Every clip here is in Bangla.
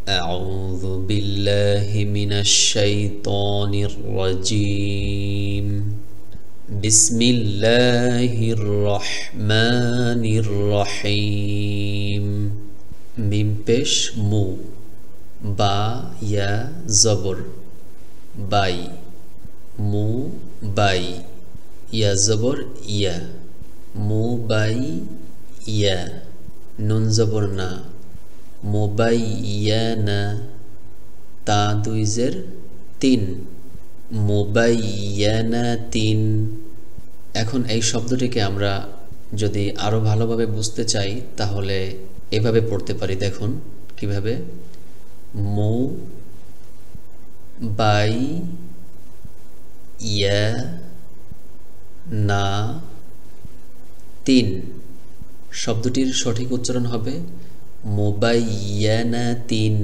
أعوذ بالله من الشيطان الرجيم بسم الله الرحمن الرحيم মিম পেশ মু বা ইয়া জবর বাই মু বাই ইয়া জবর ইয়া মু বাই ইয়া নুন জবর না মুবাইয়ানা তা দুই জের তিন মুবাইয়ানাতিন। এখন এই শব্দটিকে আমরা যদি আরো ভালোভাবে বুঝতে চাই তাহলে এভাবে পড়তে পারি। দেখুন কিভাবে, মু বাই ইয়া না তিন। শব্দটির সঠিক উচ্চারণ হবে মুবাইয়ানাতিন।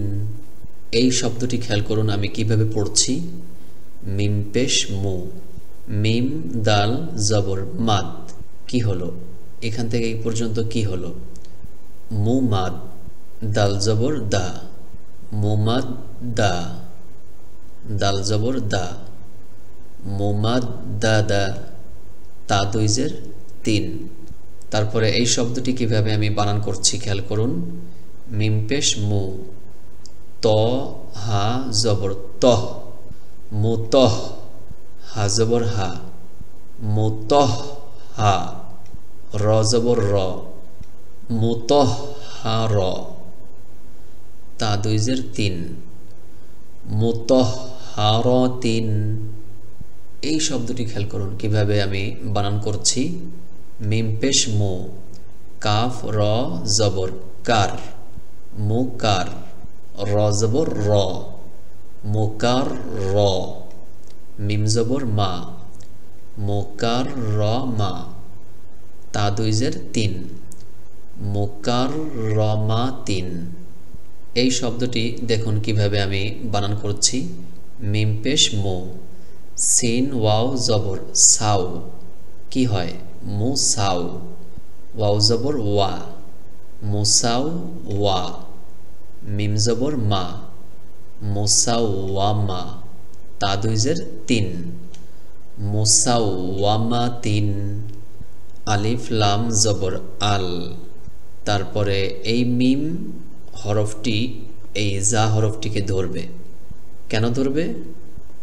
এই শব্দটি খেয়াল করুন আমি কিভাবে পড়ছি। মিম পেশ মু, মিম দাল জবর মাদ। কি হলো এখান থেকে এই পর্যন্ত? কি হলো? মু মাদ, দাল জবর দা, মুমাদ দা, দাল জবর দা, মুমাদ দা দা, তা দুই জের তিন। তারপরে এই শব্দটি কিভাবে আমি বানান করছি খেয়াল করুন। মিম পেশ মু, ত হা জবর তহ, মুতহ, হা জবর হা, মুতহ হা, র জবর র, মুতহ হা র, তা দুই জের তিন, মুতহ হা র তিন। এই শব্দটি খেয়াল করুন কিভাবে আমি বানান করছি। মিম পেশ মু, কাফ র জবর কার, মুকার, র জবর র, মুকার র, মিম জবর মা, মুকার র মা, তা দুই জের তিন, মুকার র মা তিন। এই শব্দটি দেখুন কিভাবে আমি বানান করছি। মিম পেশ মু, সিন ওয়াও জবর সাউ, কি হয়? মুসাউ, ওয়াও জবর ওয়া, মুসাউ ওয়া, মিম জবর মা, মুসাউ ওয়া মা, তা দুই জের তিন, মুসাউ ওয়া মা তিন। আলিফ লাম জবর আল। তারপরে এই মিম হরফটি এই জা হরফটিকে ধরবে। কেন ধরবে?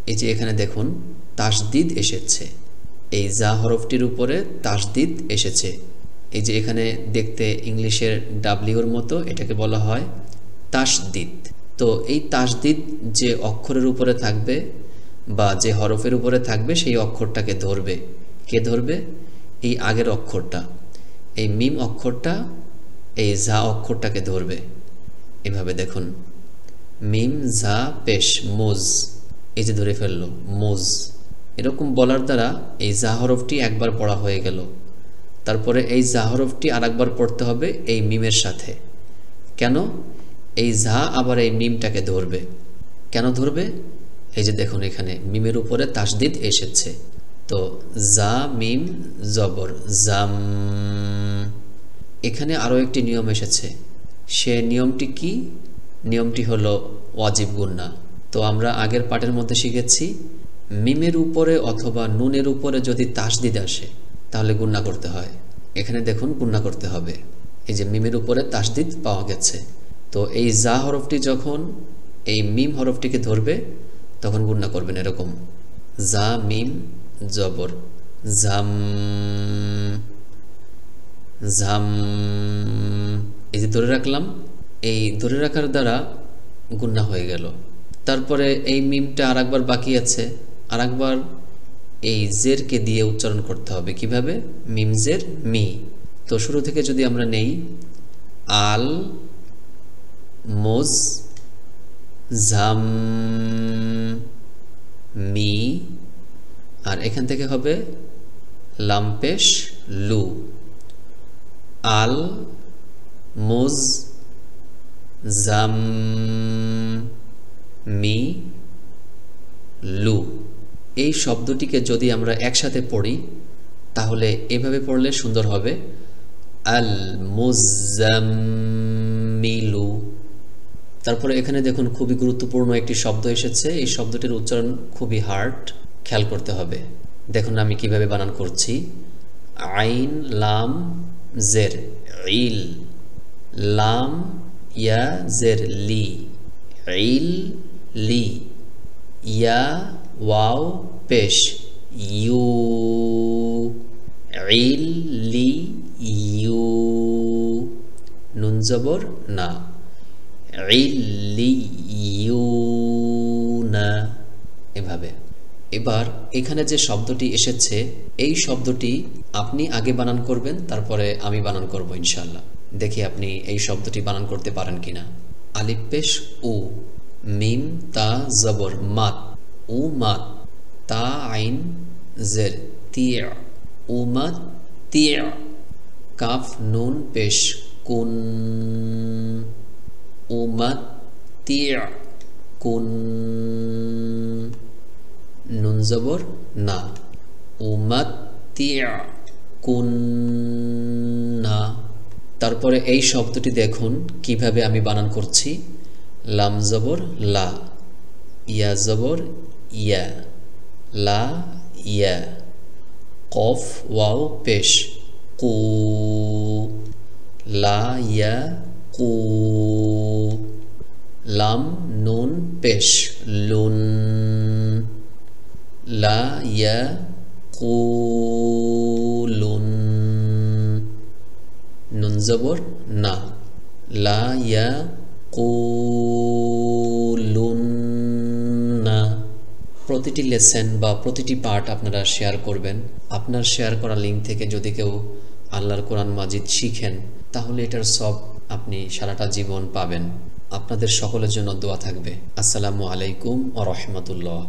এই যে এখানে দেখুন তাসদিদ এসেছে, এই জা হরফটির উপরে তাসদিদ এসেছে। এই যে এখানে দেখতে ইংলিশের ডাব্লিউর মতো, এটাকে বলা হয় তাসদিদ। তো এই তাসদিদ যে অক্ষরের উপরে থাকবে বা যে হরফের উপরে থাকবে সেই অক্ষরটাকে ধরবে। কে ধরবে? এই আগের অক্ষরটা, এই মিম অক্ষরটা এই জা অক্ষরটাকে ধরবে। এভাবে দেখুন, মিম জা পেশ মুজ, এই যে ধরে ফেললো মুজ। এরকম বলার দ্বারা এই জা হরফটি একবার পড়া হয়ে গেল। তারপরে এই জা হরফটি আর একবার পড়তে হবে এই মিমের সাথে। কেন? এই জা আবার এই মিমটাকে ধরবে। কেন ধরবে? এই যে দেখুন এখানে মিমের উপরে তাসদিদ এসেছে। তো জা মিম জবর জাম। এখানে আরও একটি নিয়ম এসেছে। সে নিয়মটি কি? নিয়মটি হলো ওয়াজিব গুন্না। তো আমরা আগের পাঠের মধ্যে শিখেছি মিমের উপরে অথবা নুনের উপরে যদি তাসদিদ আসে তাহলে গুন্না করতে হয়। এখানে দেখুন গুন্না করতে হবে। এই যে মিমের উপরে তাসদিদ পাওয়া গেছে। তো এই জা হরফটি যখন এই মিম হরফটিকে ধরবে তখন গুন্না করবেন এরকম, জা মিম জবর জাম, জাম। এই যে ধরে রাখলাম, এই ধরে রাখার দ্বারা গুন্না হয়ে গেল। তারপরে এই মিমটা আর একবার বাকি আছে, আর একবার এই জেরকে দিয়ে উচ্চারণ করতে হবে। কিভাবে? মিম জের মি। তো শুরু থেকে যদি আমরা নেই, আল মোজ জাম মি, আর এখান থেকে হবে লাম পেশ লু, আল মোজ জাম মি লু। এই শব্দটিকে যদি আমরা একসাথে পড়ি তাহলে এভাবে পড়লে সুন্দর হবে, আল মুজাম্মিলু, তারপরে এখানে দেখুন খুবই গুরুত্বপূর্ণ একটি শব্দ এসেছে। এই শব্দটির উচ্চারণ খুবই হার্ড, খেয়াল করতে হবে। দেখুন আমি কিভাবে বানান করছি। আইন লাম জের ইল, লাম ইয়া জের লি, ইল লি, ইয়া ওয়াও পেশ ইউ, ইল লি ইউ, নুন জবর না, ইল্লিয়ুনা, এভাবে। এবার এখানে যে শব্দটি এসেছে এই শব্দটি আপনি আগে বানান করবেন, তারপরে আমি বানান করব ইনশাআল্লাহ। দেখি আপনি এই শব্দটি বানান করতে পারেন কিনা। আলিফ পেশ উ, মিম তা জবর মাত, উ মাত, তা আইন জের তিয়া, উমাত তিয়া, কাফ নুন পেশ কুন, উমাত্তিয়া কুন, নুন জবর না, উমাত্তিয়া কুন্না। তারপরে এই শব্দটি দেখুন কিভাবে আমি বানান করছি। লাম জবর লা, ইয়া জবর ইয়া, লা ইয়া, কফ ওয়াও পেশ কু, লা ইয়া কু, লাম নুন পেশ লুন, লা ইয়া কুলুন, নুন জবর না, লা ইয়া কুলুন্না। প্রতিটি লেসন বা প্রতিটি পার্ট আপনারা শেয়ার করবেন। আপনার শেয়ার করা লিঙ্ক থেকে যদি কেউ আল্লাহর কোরআন মাজিদ শিখেন তাহলে এটার সব আপনি সারাটা জীবন পাবেন। আপনাদের সকলের জন্য দোয়া থাকবে। আসসালামু আলাইকুম ওয়া রাহমাতুল্লাহ।